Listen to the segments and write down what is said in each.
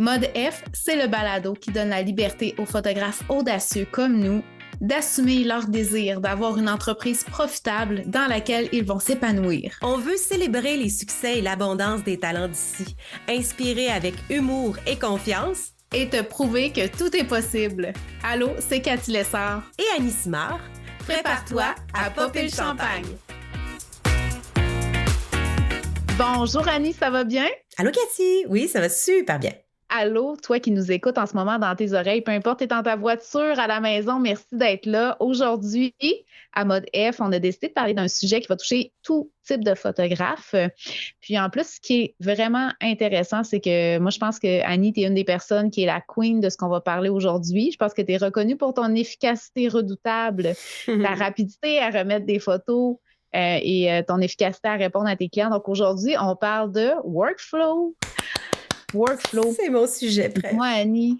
Mode F, c'est le balado qui donne la liberté aux photographes audacieux comme nous d'assumer leur désir d'avoir une entreprise profitable dans laquelle ils vont s'épanouir. On veut célébrer les succès et l'abondance des talents d'ici, inspirer avec humour et confiance et te prouver que tout est possible. Allô, c'est Cathy Lessard et Annie Simard. Prépare-toi à popper le champagne. Bonjour Annie, ça va bien? Allô Cathy, oui, ça va super bien. Allô, toi qui nous écoutes en ce moment dans tes oreilles, peu importe, t'es dans ta voiture, à la maison, merci d'être là. Aujourd'hui, à Mode F, on a décidé de parler d'un sujet qui va toucher tout type de photographe. Puis en plus, ce qui est vraiment intéressant, c'est que moi, je pense que Annie, t'es une des personnes qui est la queen de ce qu'on va parler aujourd'hui. Je pense que t'es reconnue pour ton efficacité redoutable, ta rapidité à remettre des photos et ton efficacité à répondre à tes clients. Donc aujourd'hui, on parle de workflow. C'est mon sujet, presque. Moi, Annie,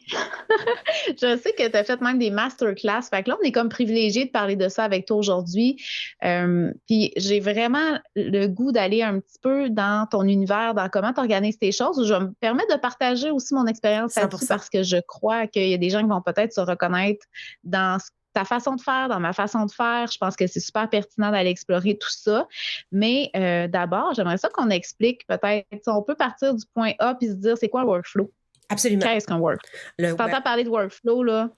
je sais que tu as fait même des masterclass. Fait que là, on est comme privilégiés de parler de ça avec toi aujourd'hui. Puis j'ai vraiment le goût d'aller un petit peu dans ton univers, dans comment tu organises tes choses. Je vais me permettre de partager aussi mon expérience là-dessus parce que je crois qu'il y a des gens qui vont peut-être se reconnaître dans ta façon de faire, dans ma façon de faire. Je pense que c'est super pertinent d'aller explorer tout ça. Mais d'abord, j'aimerais ça qu'on explique peut-être, on peut partir du point A puis se dire, c'est quoi un workflow? Absolument. Qu'est-ce qu'un workflow? Si t'entends parler de workflow, là,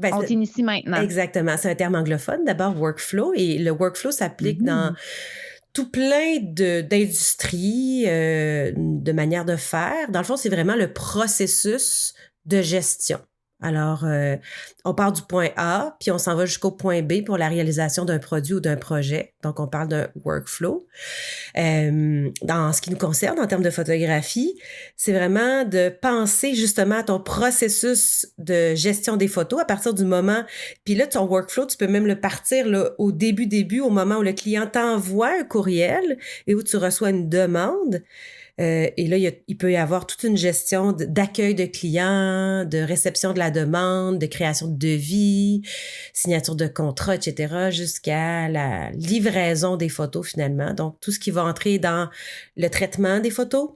on t'initie maintenant. Exactement. C'est un terme anglophone, d'abord, workflow. Et le workflow s'applique dans tout plein d'industries, de manières de faire. Dans le fond, c'est vraiment le processus de gestion. Alors, on part du point A, puis on s'en va jusqu'au point B pour la réalisation d'un produit ou d'un projet. Donc, on parle d'un workflow. Dans ce qui nous concerne, en termes de photographie, c'est vraiment de penser justement à ton processus de gestion des photos à partir du moment... Puis là, ton workflow, tu peux même le partir là, au début, au moment où le client t'envoie un courriel et où tu reçois une demande. Et là, il peut y avoir toute une gestion d'accueil de clients, de réception de la demande, de création de devis, signature de contrat, etc., jusqu'à la livraison des photos finalement. Donc, tout ce qui va entrer dans le traitement des photos,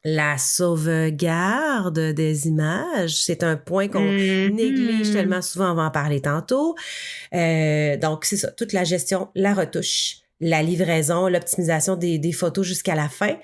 la sauvegarde des images, c'est un point qu'on néglige tellement souvent, on va en parler tantôt. Donc, c'est ça, toute la gestion, la retouche, la livraison, l'optimisation des photos jusqu'à la fin.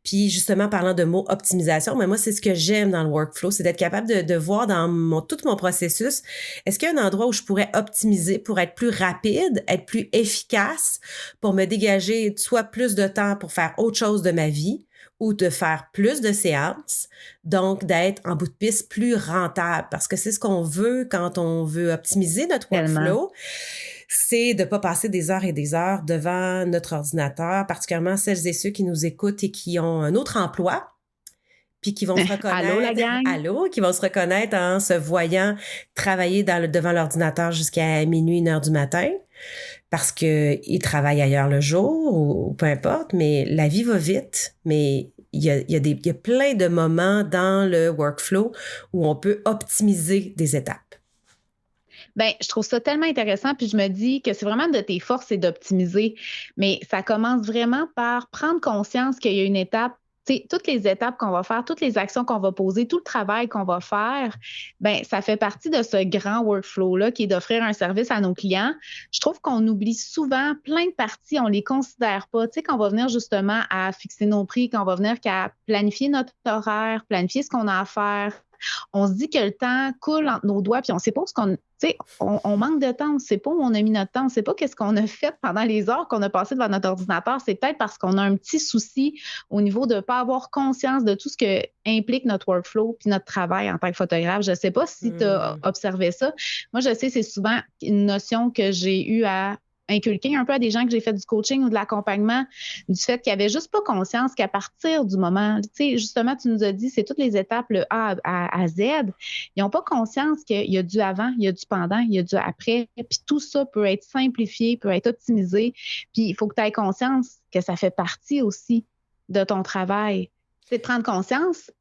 Puis justement, parlant de mots optimisation, mais moi, c'est ce que j'aime dans le workflow, c'est d'être capable de voir dans tout mon processus, est-ce qu'il y a un endroit où je pourrais optimiser pour être plus rapide, être plus efficace, pour me dégager soit plus de temps pour faire autre chose de ma vie, ou de faire plus de séances, donc d'être en bout de piste plus rentable, parce que c'est ce qu'on veut quand on veut optimiser notre workflow. C'est de pas passer des heures et des heures devant notre ordinateur, particulièrement celles et ceux qui nous écoutent et qui ont un autre emploi, puis qui vont se reconnaître. Allô, la gang? Allô, qui vont se reconnaître en se voyant travailler devant l'ordinateur jusqu'à minuit, 1h du matin, parce qu'ils travaillent ailleurs le jour ou peu importe, mais la vie va vite, mais il y a plein de moments dans le workflow où on peut optimiser des étapes. Bien, je trouve ça tellement intéressant, puis je me dis que c'est vraiment de tes forces et d'optimiser, mais ça commence vraiment par prendre conscience qu'il y a une étape. T'sais, toutes les étapes qu'on va faire, toutes les actions qu'on va poser, tout le travail qu'on va faire, ben ça fait partie de ce grand workflow-là qui est d'offrir un service à nos clients. Je trouve qu'on oublie souvent plein de parties, on les considère pas. Tu sais, quand on va venir justement à fixer nos prix, quand on va venir qu'à planifier notre horaire, planifier ce qu'on a à faire, on se dit que le temps coule entre nos doigts, puis on sait pas ce qu'on... Tu sais, on manque de temps, on ne sait pas où on a mis notre temps, on ne sait pas qu'est-ce qu'on a fait pendant les heures qu'on a passées devant notre ordinateur. C'est peut-être parce qu'on a un petit souci au niveau de ne pas avoir conscience de tout ce que implique notre workflow puis notre travail en tant que photographe. Je ne sais pas si tu as observé ça. Moi, je sais, c'est souvent une notion que j'ai eue à inculquer un peu à des gens que j'ai fait du coaching ou de l'accompagnement, du fait qu'ils n'avaient juste pas conscience qu'à partir du moment, tu sais, justement, tu nous as dit, c'est toutes les étapes, le A à Z, ils n'ont pas conscience qu'il y a du avant, il y a du pendant, il y a du après, puis tout ça peut être simplifié, peut être optimisé, puis il faut que tu aies conscience que ça fait partie aussi de ton travail. C'est de prendre conscience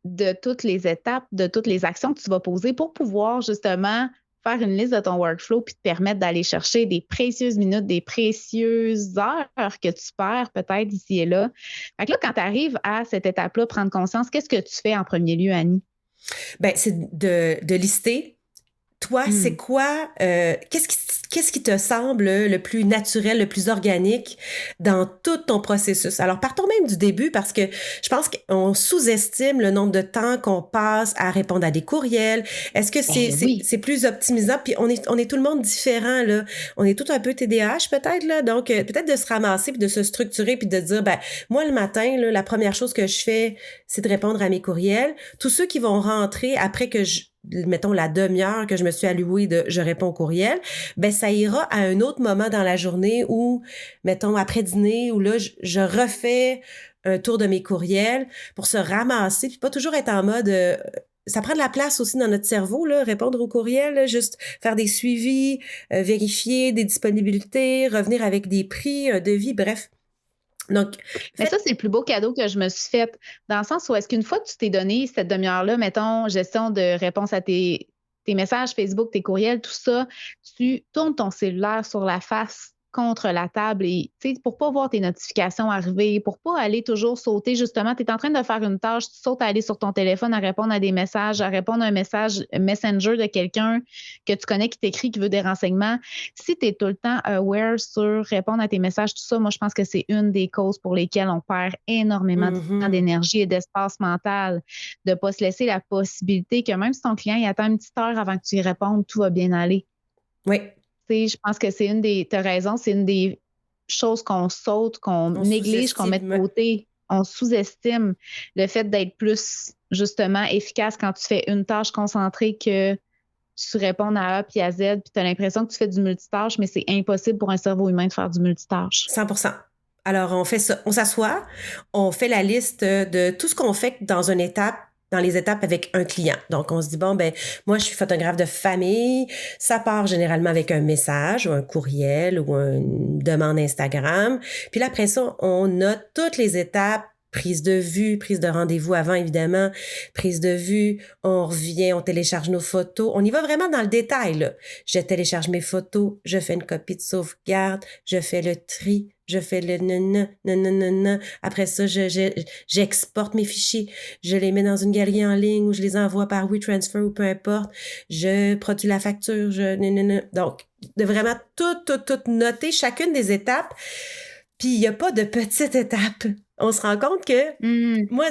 de toutes les étapes, de toutes les actions que tu vas poser pour pouvoir justement faire une liste de ton workflow puis te permettre d'aller chercher des précieuses minutes, des précieuses heures que tu perds peut-être ici et là. Fait que là, quand tu arrives à cette étape-là, prendre conscience, qu'est-ce que tu fais en premier lieu, Annie? Ben, c'est de lister. Toi, c'est quoi, qu'est-ce qui te semble le plus naturel, le plus organique dans tout ton processus? Alors, partons même du début parce que je pense qu'on sous-estime le nombre de temps qu'on passe à répondre à des courriels. Est-ce que c'est plus optimisant? Puis on est tout le monde différent, là. On est tout un peu TDAH peut-être, là. Donc, peut-être de se ramasser puis de se structurer puis de dire, ben, moi, le matin, là, la première chose que je fais, c'est de répondre à mes courriels. Tous ceux qui vont rentrer après que mettons la demi-heure que je me suis allouée de je réponds au courriel, ben ça ira à un autre moment dans la journée où, mettons après dîner, où là je refais un tour de mes courriels pour se ramasser puis pas toujours être en mode ça prend de la place aussi dans notre cerveau là, répondre aux courriels, là, juste faire des suivis, vérifier des disponibilités, revenir avec des prix, un devis, bref. Donc, mais ça, c'est le plus beau cadeau que je me suis fait, dans le sens où est-ce qu'une fois que tu t'es donné cette demi-heure-là, mettons, gestion de réponse à tes messages Facebook, tes courriels, tout ça, tu tournes ton cellulaire sur la face contre la table et, tu sais, pour pas voir tes notifications arriver, pour pas aller toujours sauter, justement, tu es en train de faire une tâche, tu sautes à aller sur ton téléphone, à répondre à des messages, à répondre à un message Messenger de quelqu'un que tu connais qui t'écrit, qui veut des renseignements. Si tu es tout le temps aware sur répondre à tes messages, tout ça, moi, je pense que c'est une des causes pour lesquelles on perd énormément de temps, d'énergie et d'espace mental, de pas se laisser la possibilité que même si ton client il attend une petite heure avant que tu y répondes, tout va bien aller. Oui. Je pense que c'est t'as raison, c'est une des choses qu'on saute, qu'on néglige, qu'on met de côté. On sous-estime le fait d'être plus, justement, efficace quand tu fais une tâche concentrée que tu réponds à A puis à Z, puis tu as l'impression que tu fais du multitâche, mais c'est impossible pour un cerveau humain de faire du multitâche. 100%. Alors, on fait ça. On s'assoit, on fait la liste de tout ce qu'on fait dans une étape, dans les étapes avec un client. Donc, on se dit, bon, ben, moi, je suis photographe de famille. Ça part généralement avec un message ou un courriel ou une demande Instagram. Puis là, après ça, on note toutes les étapes. Prise de vue, prise de rendez-vous avant, évidemment, prise de vue, on revient, on télécharge nos photos. On y va vraiment dans le détail, là. Je télécharge mes photos, je fais une copie de sauvegarde, je fais le tri, je fais le nanana. Après ça, j'exporte mes fichiers, je les mets dans une galerie en ligne ou je les envoie par WeTransfer ou peu importe. Je produis la facture, Donc, de vraiment tout noter chacune des étapes. Puis, il n'y a pas de petite étape. On se rend compte que, moi,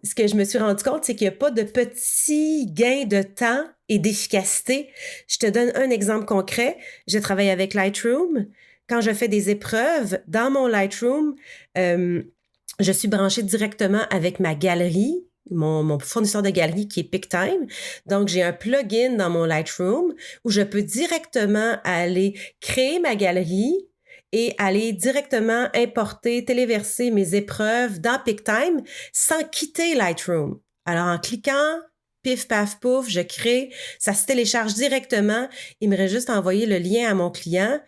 ce que je me suis rendu compte, c'est qu'il n'y a pas de petits gains de temps et d'efficacité. Je te donne un exemple concret. Je travaille avec Lightroom. Quand je fais des épreuves, dans mon Lightroom, je suis branchée directement avec ma galerie, mon fournisseur de galerie qui est PicTime. Donc, j'ai un plugin dans mon Lightroom où je peux directement aller créer ma galerie et aller directement importer, téléverser mes épreuves dans PicTime sans quitter Lightroom. Alors, en cliquant, pif, paf, pouf, je crée, ça se télécharge directement. Il me reste juste à envoyer le lien à mon client.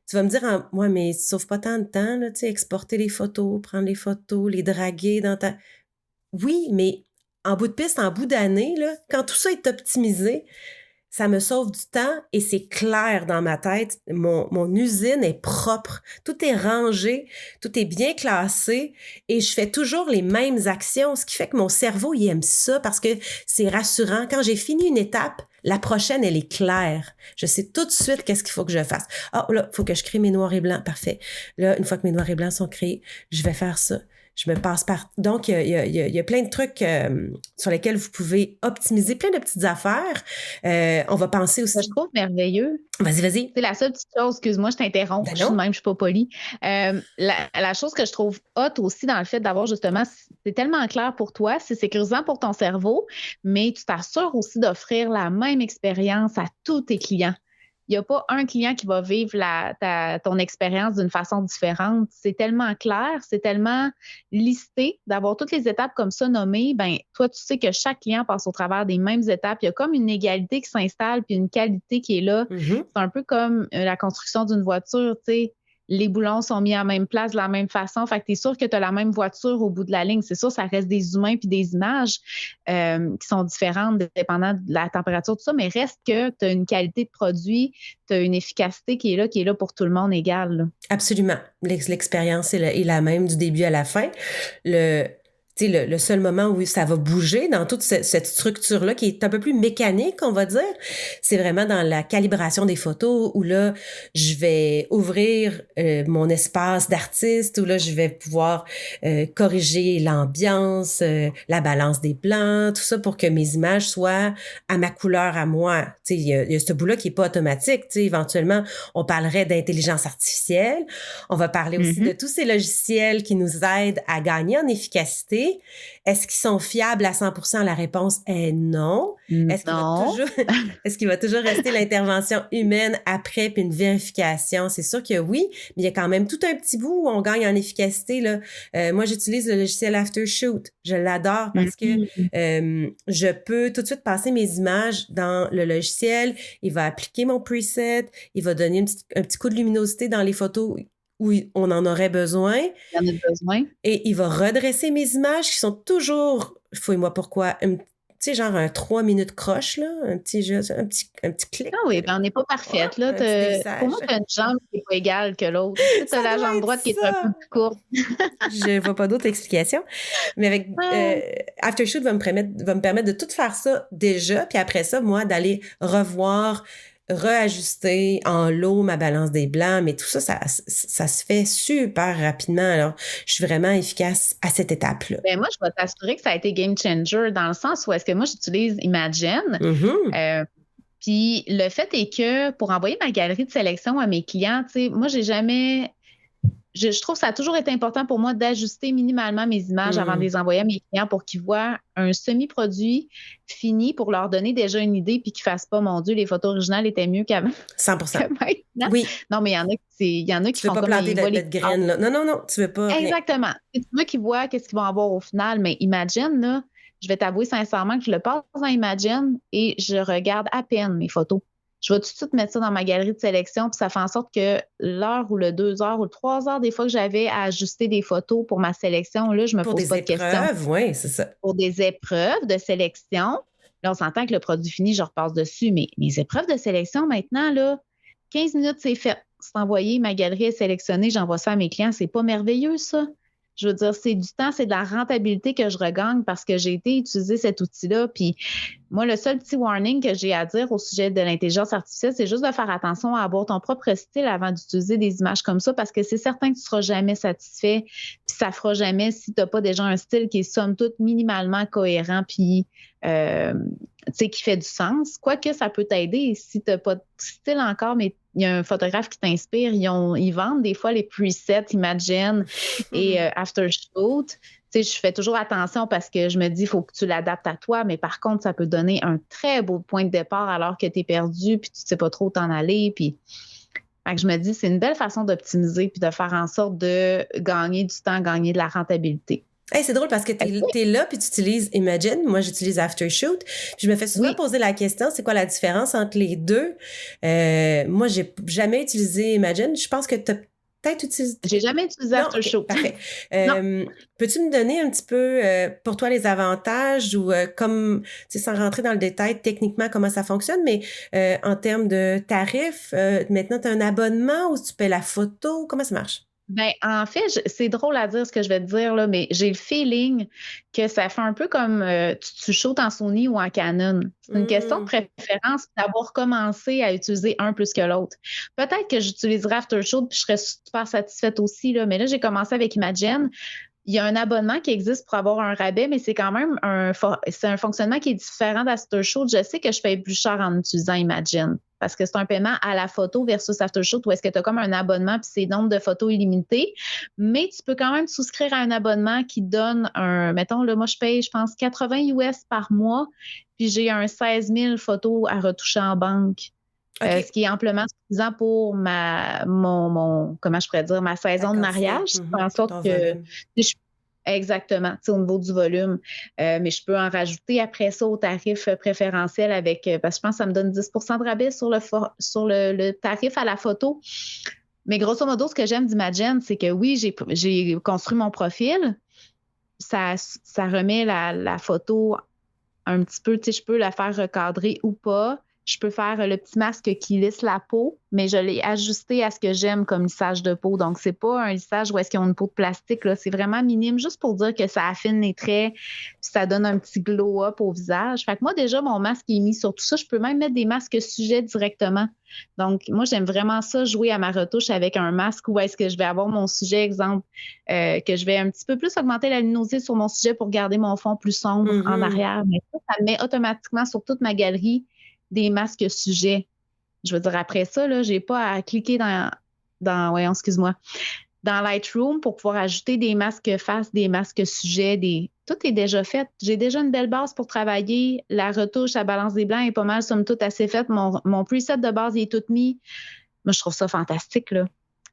Tu vas me dire, ouais, mais ça sauve pas tant de temps, là, tu sais, exporter les photos, prendre les photos, les draguer dans ta... Oui, mais en bout de piste, en bout d'année, là, quand tout ça est optimisé, ça me sauve du temps et c'est clair dans ma tête. Mon usine est propre. Tout est rangé, tout est bien classé et je fais toujours les mêmes actions, ce qui fait que mon cerveau, il aime ça parce que c'est rassurant. Quand j'ai fini une étape, la prochaine, elle est claire. Je sais tout de suite qu'est-ce qu'il faut que je fasse. Ah, là, il faut que je crée mes noirs et blancs. Parfait. Là, une fois que mes noirs et blancs sont créés, je vais faire ça. Je me passe par... Donc, il y a plein de trucs sur lesquels vous pouvez optimiser, plein de petites affaires. On va penser aussi... Je trouve merveilleux. Vas-y. C'est la seule petite chose, excuse-moi, je t'interromps. Je suis de même, je suis pas polie. La chose que je trouve hot aussi dans le fait d'avoir justement, c'est tellement clair pour toi, c'est sécurisant pour ton cerveau, mais tu t'assures aussi d'offrir la même expérience à tous tes clients. Il n'y a pas un client qui va vivre ton expérience d'une façon différente. C'est tellement clair, c'est tellement listé d'avoir toutes les étapes comme ça nommées. Ben, toi, tu sais que chaque client passe au travers des mêmes étapes. Il y a comme une égalité qui s'installe puis une qualité qui est là. Mm-hmm. C'est un peu comme la construction d'une voiture, tu sais. les boulons sont mis à la même place, de la même façon. Fait que tu es sûr que tu as la même voiture au bout de la ligne. C'est sûr, ça reste des humains puis des images qui sont différentes dépendant de la température, tout ça, mais reste que tu as une qualité de produit, tu as une efficacité qui est là pour tout le monde égale. Là. Absolument. L'expérience est la même du début à la fin. Le seul moment où ça va bouger dans toute cette structure-là qui est un peu plus mécanique, on va dire, c'est vraiment dans la calibration des photos où là, je vais ouvrir mon espace d'artiste, où là, je vais pouvoir corriger l'ambiance, la balance des plans, tout ça pour que mes images soient à ma couleur à moi. Il y a ce bout-là qui est pas automatique. Éventuellement, on parlerait d'intelligence artificielle. On va parler aussi de tous ces logiciels qui nous aident à gagner en efficacité. Est-ce qu'ils sont fiables à 100%? La réponse est non. Est-ce qu'il va toujours rester l'intervention humaine après puis une vérification? C'est sûr que oui, mais il y a quand même tout un petit bout où on gagne en efficacité, là. Moi, j'utilise le logiciel Aftershoot. Je l'adore parce que je peux tout de suite passer mes images dans le logiciel. Il va appliquer mon preset. Il va donner un petit coup de luminosité dans les photos où on en aurait besoin. Il y en a besoin. Et il va redresser mes images qui sont toujours, fouille-moi pourquoi, tu sais, genre un 3 minutes croche, là, un petit clic. Ah oui, ben on n'est pas parfaite, là. Pour moi, tu as une jambe qui n'est pas égale que l'autre. Tu as la jambe droite qui est un peu plus courte. Je ne vois pas d'autre explication. Mais avec Aftershoot va me permettre de tout faire ça déjà, puis après ça, moi, d'aller réajuster en lot ma balance des blancs, mais tout ça se fait super rapidement. Alors, je suis vraiment efficace à cette étape-là. Ben moi, je vais t'assurer que ça a été game changer dans le sens où est-ce que moi, j'utilise Imagen. Puis le fait est que pour envoyer ma galerie de sélection à mes clients, tu sais, moi, j'ai jamais... Je trouve que ça a toujours été important pour moi d'ajuster minimalement mes images avant de les envoyer à mes clients pour qu'ils voient un semi-produit fini pour leur donner déjà une idée puis qu'ils ne fassent pas, mon Dieu, les photos originales étaient mieux qu'avant. 100%. Oui. Non, mais il y en a qui font comme... Tu veux pas planter de graines, là. Non, tu veux pas... Exactement. C'est moi qui vois qu'est-ce qu'ils vont avoir au final, mais Imagen, là, je vais t'avouer sincèrement que je le passe dans Imagen et je regarde à peine mes photos. Je vais tout de suite mettre ça dans ma galerie de sélection, puis ça fait en sorte que l'heure ou le 2 heures ou le 3 heures, des fois que j'avais à ajuster des photos pour ma sélection, là, je me pose pas de questions. Oui, c'est ça. Pour des épreuves de sélection, là, on s'entend que le produit fini, je repasse dessus, mais mes épreuves de sélection, maintenant, là, 15 minutes, c'est fait. C'est envoyé, ma galerie est sélectionnée, j'envoie ça à mes clients. C'est pas merveilleux, ça? Je veux dire, c'est du temps, c'est de la rentabilité que je regagne parce que j'ai été utiliser cet outil-là. Puis moi, le seul petit warning que j'ai à dire au sujet de l'intelligence artificielle, c'est juste de faire attention à avoir ton propre style avant d'utiliser des images comme ça parce que c'est certain que tu ne seras jamais satisfait. Puis ça ne fera jamais si tu n'as pas déjà un style qui est somme toute minimalement cohérent puis qui fait du sens. Quoique ça peut t'aider si tu n'as pas de style encore, mais il y a un photographe qui t'inspire. Ils vendent des fois les presets Imagen et Aftershoot. Je fais toujours attention parce que je me dis, il faut que tu l'adaptes à toi, mais par contre, ça peut donner un très beau point de départ alors que tu es perdu puis tu ne sais pas trop où t'en aller. Puis... Fait que je me dis, c'est une belle façon d'optimiser puis de faire en sorte de gagner du temps, gagner de la rentabilité. Hey, c'est drôle parce que t'es là puis tu utilises Imagen. Moi, j'utilise Aftershoot. Puis je me fais souvent poser la question, c'est quoi la différence entre les deux? Moi, j'ai jamais utilisé Imagen. Je pense que tu as peut-être utilisé... J'ai jamais utilisé Aftershoot. Okay, parfait. Peux-tu me donner un petit peu, pour toi, les avantages ou comme, sans rentrer dans le détail techniquement comment ça fonctionne, mais en termes de tarifs, maintenant, tu as un abonnement ou tu paies la photo? Comment ça marche? Ben, en fait, c'est drôle à dire ce que je vais te dire, là, mais j'ai le feeling que ça fait un peu comme tu shootes en Sony ou en Canon. C'est une question de préférence d'avoir commencé à utiliser un plus que l'autre. Peut-être que j'utiliserai Aftershoot puis je serais super satisfaite aussi, là, mais là, j'ai commencé avec Imagen. Il y a un abonnement qui existe pour avoir un rabais, mais c'est quand même un fonctionnement qui est différent d'Aftershoot. Je sais que je paye plus cher en utilisant Imagen parce que c'est un paiement à la photo versus Aftershoot où est-ce que tu as comme un abonnement puis c'est nombre de photos illimité. Mais tu peux quand même souscrire à un abonnement qui donne mettons, là, moi, je paye, je pense, 80 US par mois puis j'ai un 16 000 photos à retoucher en banque. Okay. Ce qui est amplement suffisant pour comment je pourrais dire, ma saison de mariage. En sorte que exactement, au niveau du volume. Mais je peux en rajouter après ça au tarif préférentiel parce que je pense que ça me donne 10 de rabais sur le tarif à la photo. Mais grosso modo, ce que j'aime d'Imagen, c'est que oui, j'ai construit mon profil. Ça remet la photo un petit peu, tu sais, je peux la faire recadrer ou pas. Je peux faire le petit masque qui lisse la peau, mais je l'ai ajusté à ce que j'aime comme lissage de peau. Donc, c'est pas un lissage où est-ce qu'ils ont une peau de plastique, là. C'est vraiment minime, juste pour dire que ça affine les traits, puis ça donne un petit glow-up au visage. Fait que moi, déjà, mon masque est mis sur tout ça. Je peux même mettre des masques sujets directement. Donc, moi, j'aime vraiment ça, jouer à ma retouche avec un masque où est-ce que je vais avoir mon sujet, exemple, que je vais un petit peu plus augmenter la luminosité sur mon sujet pour garder mon fond plus sombre en arrière. Mais ça me met automatiquement sur toute ma galerie des masques sujets. Je veux dire, après ça, là, j'ai pas à cliquer voyons, excuse-moi, dans Lightroom pour pouvoir ajouter des masques face, des masques sujets, tout est déjà fait. J'ai déjà une belle base pour travailler. La retouche, la balance des blancs est pas mal, somme toute, assez faite. Mon preset de base, il est tout mis. Moi, je trouve ça fantastique, là.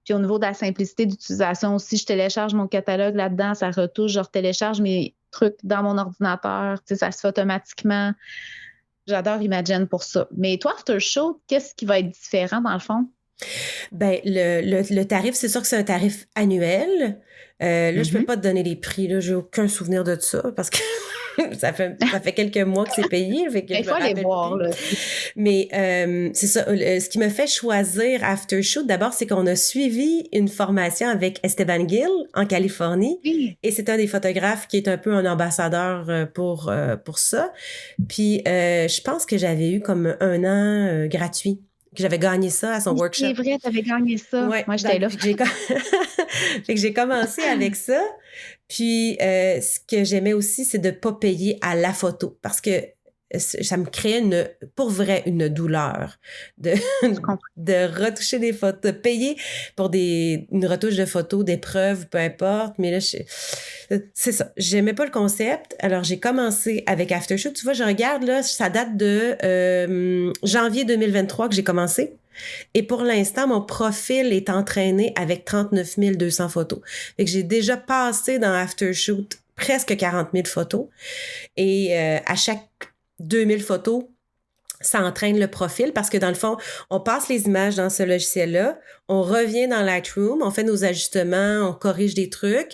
Puis au niveau de la simplicité d'utilisation aussi, je télécharge mon catalogue là-dedans, ça retouche, je retélécharge mes trucs dans mon ordinateur. Tu sais, ça se fait automatiquement. J'adore Imagen pour ça. Mais toi, Aftershoot, qu'est-ce qui va être différent dans le fond? Ben, le tarif, c'est sûr que c'est un tarif annuel. Là, je peux pas te donner les prix, là. J'ai aucun souvenir de ça parce que ça fait quelques mois que c'est payé. Fait que Il faut aller voir, là. Mais c'est ça. Ce qui me fait choisir Aftershoot, d'abord, c'est qu'on a suivi une formation avec Esteban Gil en Californie. Oui. Et c'est un des photographes qui est un peu un ambassadeur pour ça. Puis, je pense que j'avais eu comme 1 an gratuit. Que j'avais gagné ça à son workshop. C'est vrai, tu avais gagné ça. Ouais, moi, j'étais là. Fait que j'ai commencé avec ça. Puis, ce que j'aimais aussi, c'est de pas payer à la photo. Parce que ça me créait pour vrai, une douleur de retoucher des photos, de payer pour une retouche de photos, d'épreuves, peu importe. Mais là, c'est ça. J'aimais pas le concept. Alors, j'ai commencé avec Aftershoot. Tu vois, je regarde, là, ça date de janvier 2023 que j'ai commencé. Et pour l'instant, mon profil est entraîné avec 39 200 photos. Fait que j'ai déjà passé dans Aftershoot presque 40 000 photos. Et à chaque 2000 photos, ça entraîne le profil parce que dans le fond, on passe les images dans ce logiciel-là, on revient dans Lightroom, on fait nos ajustements, on corrige des trucs.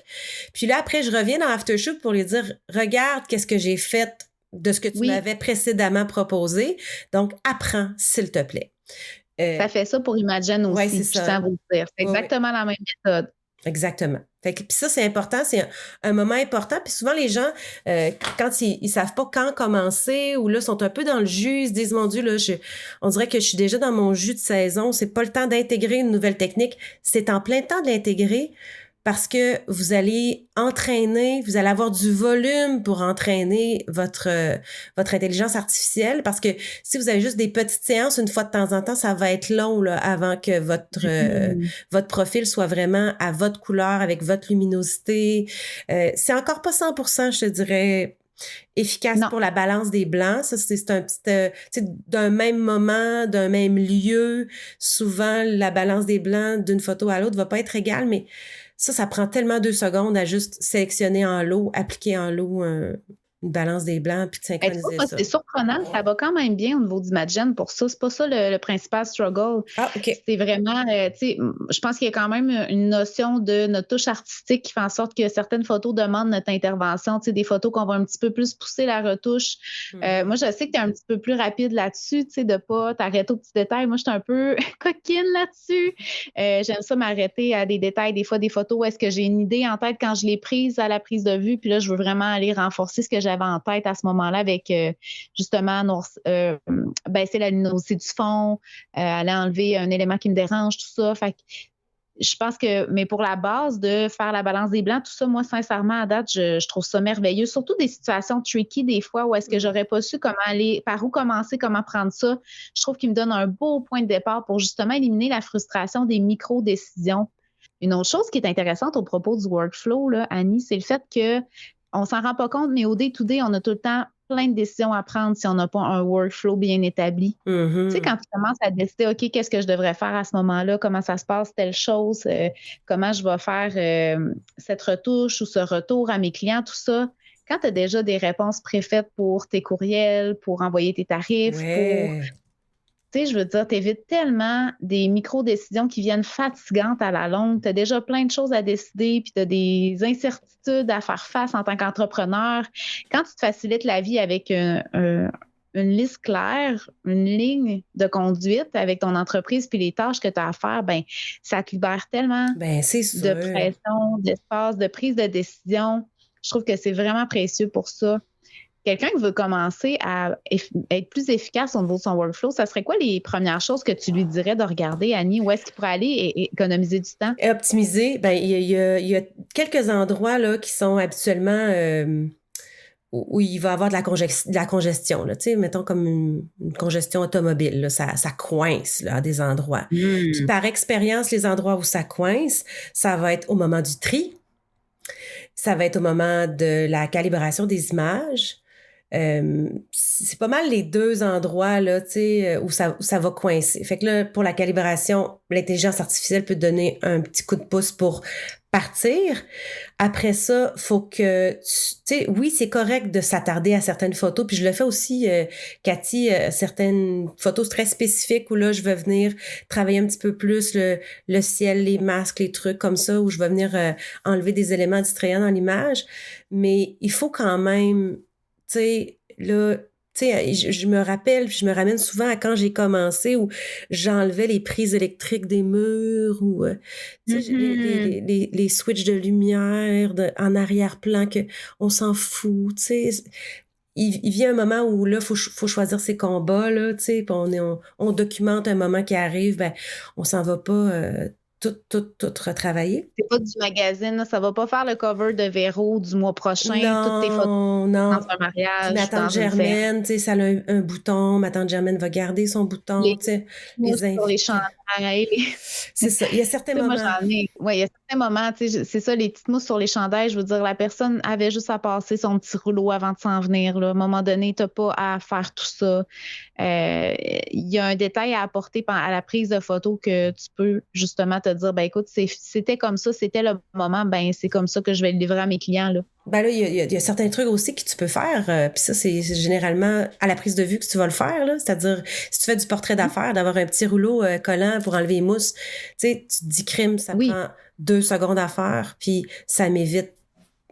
Puis là, après, je reviens dans Aftershoot pour lui dire, regarde qu'est-ce que j'ai fait de ce que tu m'avais précédemment proposé. Donc, apprends, s'il te plaît. Ça fait ça pour Imagen aussi, ouais, c'est ça. Je tiens à vous le dire. C'est exactement la même méthode. Exactement. Fait que, puis ça, c'est important, c'est un moment important. Puis souvent, les gens, quand ils savent pas quand commencer ou là, sont un peu dans le jus, ils se disent, mon Dieu, là, on dirait que je suis déjà dans mon jus de saison, c'est pas le temps d'intégrer une nouvelle technique. C'est en plein temps de l'intégrer parce que vous allez entraîner, vous allez avoir du volume pour entraîner votre intelligence artificielle parce que si vous avez juste des petites séances une fois de temps en temps, ça va être long là, avant que votre profil soit vraiment à votre couleur, avec votre luminosité. C'est encore pas 100%, je te dirais, efficace pour la balance des blancs. Ça, c'est un petit... d'un même moment, d'un même lieu, souvent, la balance des blancs d'une photo à l'autre va pas être égale, mais ça prend tellement 2 secondes à juste sélectionner en lot, appliquer en lot une balance des blancs puis de synchroniser ça. C'est surprenant, ça va quand même bien au niveau d'Imagen pour ça. C'est pas ça le principal struggle. Ah, OK. C'est vraiment, tu sais, je pense qu'il y a quand même une notion de notre touche artistique qui fait en sorte que certaines photos demandent notre intervention. Tu sais, des photos qu'on va un petit peu plus pousser la retouche. Moi, je sais que tu es un petit peu plus rapide là-dessus, tu sais, de pas t'arrêter aux petits détails. Moi, je suis un peu coquine là-dessus. J'aime ça m'arrêter à des détails, des fois des photos où est-ce que j'ai une idée en tête quand je l'ai prise à la prise de vue, puis là, je veux vraiment aller renforcer ce que j'avais en tête à ce moment-là avec justement baisser la luminosité du fond, aller enlever un élément qui me dérange, tout ça. Fait que je pense que, mais pour la base de faire la balance des blancs, tout ça, moi, sincèrement, à date, je trouve ça merveilleux. Surtout des situations tricky, des fois, où est-ce que j'aurais pas su comment aller, par où commencer, comment prendre ça. Je trouve qu'il me donne un beau point de départ pour justement éliminer la frustration des micro-décisions. Une autre chose qui est intéressante au propos du workflow, là, Annie, c'est le fait que on s'en rend pas compte, mais au day-to-day, on a tout le temps plein de décisions à prendre si on n'a pas un workflow bien établi. Mm-hmm. Tu sais, quand tu commences à décider, OK, qu'est-ce que je devrais faire à ce moment-là, comment ça se passe, telle chose, comment je vais faire cette retouche ou ce retour à mes clients, tout ça. Quand tu as déjà des réponses préfaites pour tes courriels, pour envoyer tes tarifs, pour Tu sais, je veux dire, tu évites tellement des micro-décisions qui viennent fatigantes à la longue. Tu as déjà plein de choses à décider, puis tu as des incertitudes à faire face en tant qu'entrepreneur. Quand tu te facilites la vie avec une liste claire, une ligne de conduite avec ton entreprise puis les tâches que tu as à faire, ben ça te libère tellement Ben, c'est de sûr. pression, d'espace, de prise de décision. Je trouve que c'est vraiment précieux pour ça. Quelqu'un qui veut commencer à être plus efficace au niveau de son workflow, ça serait quoi les premières choses que tu lui dirais de regarder, Annie? Où est-ce qu'il pourrait aller et économiser du temps? Et optimiser, ben, il y a quelques endroits là, qui sont habituellement où il va y avoir de la congestion. Là, tu sais, mettons comme une congestion automobile, là, ça coince là, à des endroits. Puis par expérience, les endroits où ça coince, ça va être au moment du tri, ça va être au moment de la calibration des images. C'est pas mal les deux endroits là, tu sais, où ça va coincer. Fait que là, pour la calibration, l'intelligence artificielle peut donner un petit coup de pouce pour partir. Après ça, faut que, tu sais, oui, c'est correct de s'attarder à certaines photos. Puis je le fais aussi, Cathy, certaines photos très spécifiques où là, je vais venir travailler un petit peu plus le ciel, les masques, les trucs comme ça, où je vais venir enlever des éléments distrayants dans l'image. Mais il faut quand même, tu sais, là, tu sais, je me rappelle, puis je me ramène souvent à quand j'ai commencé où j'enlevais les prises électriques des murs ou, tu sais, les switches de lumière en arrière-plan que on s'en fout, tu sais. Il vient un moment où là, faut choisir ses combats, là, tu sais, puis on documente un moment qui arrive, ben, on s'en va pas tout retravailler. C'est pas du magazine, là, ça va pas faire le cover de Véro du mois prochain, toutes tes photos Non, dans non. un Puis ma mariage, tante dans une séance. Germaine, tu sais, ça a un bouton. Ma tante Germaine va garder son bouton, Les tu sais, mousses les sur les invités. chandails. C'est ça. Il y a certains Tu sais, moi, moments. j'en ai. Ouais, il y a certains moments, tu sais, c'est ça, les petites mousses sur les chandails. Je veux dire, la personne avait juste à passer son petit rouleau avant de s'en venir, là. À un moment donné, tu n'as pas à faire tout ça. Il y a un détail à apporter à la prise de photo que tu peux justement te dire, ben écoute, c'était comme ça, c'était le moment, ben c'est comme ça que je vais le livrer à mes clients, là. Ben là, il y a certains trucs aussi que tu peux faire. Puis ça, c'est généralement à la prise de vue que tu vas le faire, là. C'est-à-dire, si tu fais du portrait d'affaires, d'avoir un petit rouleau collant pour enlever les mousses, tu sais, tu te dis crime, ça Oui. prend 2 secondes à faire, puis ça m'évite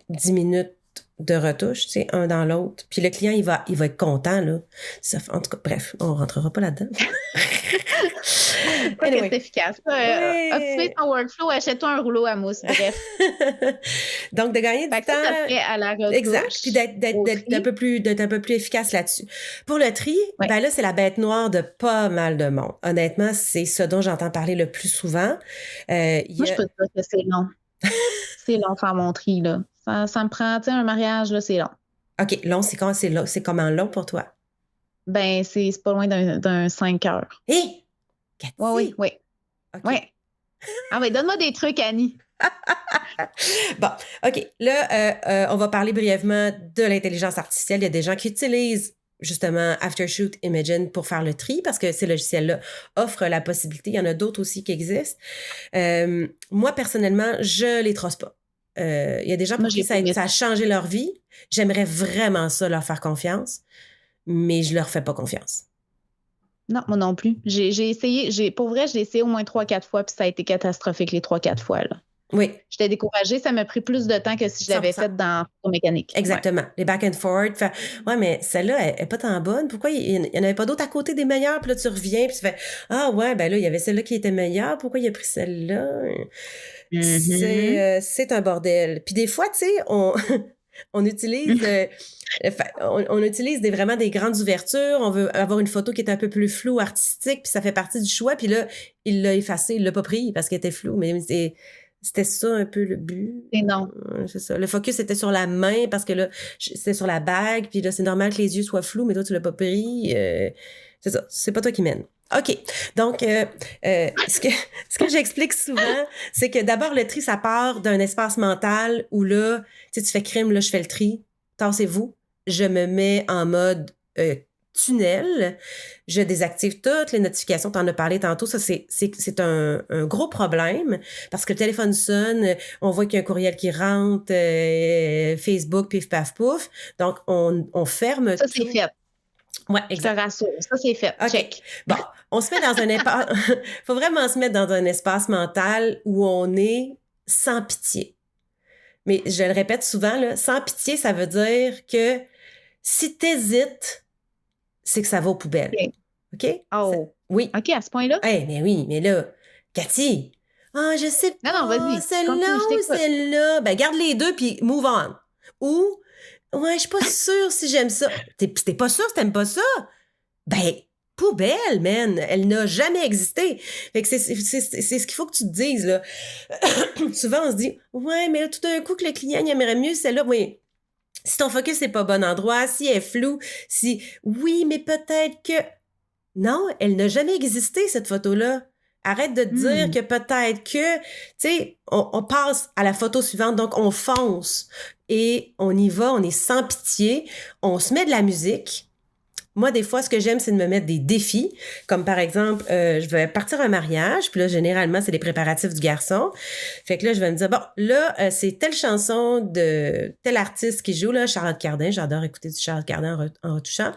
10 minutes de retouche, tu sais, un dans l'autre. Puis le client, il va être content, là. En tout cas, bref, on rentrera pas là-dedans. Quoi que c'est efficace. Optimiser Oui. ton workflow, achète-toi un rouleau à mousse. Bref. Donc, de gagner du temps. Ça fait à la retouche. Exact. Puis d'être un peu plus efficace là-dessus. Pour le tri, ben là, c'est la bête noire de pas mal de monde. Honnêtement, c'est ce dont j'entends parler le plus souvent. Moi, je peux te dire que c'est long. C'est long faire mon tri, là. Ça me prend, tu sais, un mariage, là, c'est long. OK, long, c'est comment long pour toi? Ben, c'est pas loin d'un 5 heures. Hé! Cathy! Oui. OK. Ouais. Ah oui, donne-moi des trucs, Annie. Bon, OK. Là, on va parler brièvement de l'intelligence artificielle. Il y a des gens qui utilisent justement Aftershoot Imagen pour faire le tri parce que ces logiciels-là offrent la possibilité. Il y en a d'autres aussi qui existent. Moi, personnellement, je les trosse pas. Il y a des gens pour qui ça a changé leur vie. J'aimerais vraiment ça, leur faire confiance, mais je leur fais pas confiance. Non, moi non plus. J'ai essayé, pour vrai, je l'ai essayé au moins 3-4 fois, puis ça a été catastrophique les 3-4 fois, là. Oui. J'étais découragée, ça m'a pris plus de temps que si je l'avais fait dans Photomécanique. Exactement. Les back and forth. Ouais, mais celle-là, elle est pas tant bonne. Pourquoi il n'y en avait pas d'autres à côté des meilleures? Puis là, tu reviens, puis tu fais ah ouais, ben là, il y avait celle-là qui était meilleure. Pourquoi il a pris celle-là? C'est un bordel. Puis des fois, tu sais, on utilise on utilise vraiment des grandes ouvertures, on veut avoir une photo qui est un peu plus floue, artistique, puis ça fait partie du choix, puis là, il l'a effacé, il l'a pas pris parce qu'elle était floue, mais c'était ça un peu le but. Et non. C'est ça. Le focus était sur la main parce que là, c'était sur la bague, puis là, c'est normal que les yeux soient flous, mais toi, tu l'as pas pris. C'est ça. C'est pas toi qui mène. OK. Donc, ce que j'explique souvent, c'est que d'abord, le tri, ça part d'un espace mental où là, tu sais, tu fais crime, là, je fais le tri. Tassez-vous. Je me mets en mode tunnel. Je désactive toutes les notifications. Tu en as parlé tantôt. Ça, c'est un gros problème parce que le téléphone sonne, on voit qu'il y a un courriel qui rentre, Facebook, pif, paf, pouf. Donc, on ferme ça, c'est fait. Ouais, Je te exact. rassure. Ça, c'est fait. OK. Check. Bon, on se met dans un espace... faut vraiment se mettre dans un espace mental où on est sans pitié. Mais je le répète souvent, là, sans pitié, ça veut dire que si t'hésites, c'est que ça va aux poubelles. OK. OK? Oh. Oui. OK, à ce point-là? Mais oui, mais là, Cathy, je sais Non, pas, vas-y. celle-là Continue, je ou t'écoute. celle-là. Ben, garde les deux puis move on. Ou, je suis pas sûre si j'aime ça. T'es pas sûre si t'aimes pas ça? Ben, poubelle, man. Elle n'a jamais existé. Fait que c'est ce qu'il faut que tu te dises, là. Souvent, on se dit, mais là, tout d'un coup, que le client, il aimerait mieux celle-là. Oui. Si ton focus n'est pas au bon endroit, si elle est floue, oui, mais peut-être que... Non, elle n'a jamais existé, cette photo-là. Arrête de te dire que peut-être que... Tu sais, on passe à la photo suivante, donc on fonce. Et on y va, on est sans pitié. On se met de la musique. Moi, des fois, ce que j'aime, c'est de me mettre des défis. Comme par exemple, je vais partir à un mariage, puis là, généralement, c'est les préparatifs du garçon. Fait que là, je vais me dire, bon, là, c'est telle chanson de tel artiste qui joue, là, Charlotte Cardin. J'adore écouter du Charlotte Cardin en retouchant.